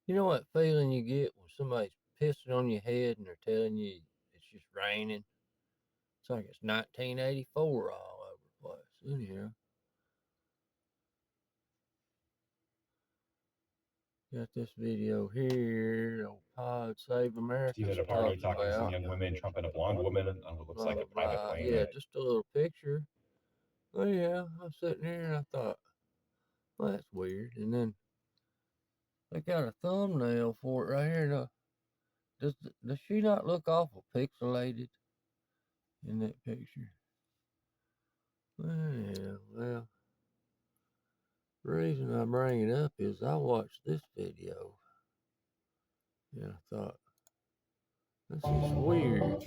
You know what feeling you get when somebody's pissing on your head and they're telling you it's just raining? It's like it's 1984 all over the place. Anyhow, got this video here. Old Pod Save Seen America's at a party talking talking to some about young women, trumping a blonde woman on what looks blah like blah a private blah. plane. Yeah, just a little picture. Oh yeah, I'm sitting here and I thought, well, that's weird. And then they got a thumbnail for it right here. Now, does she not look awful pixelated in that picture? Well, the reason I bring it up is I watched this video and I thought, this is weird.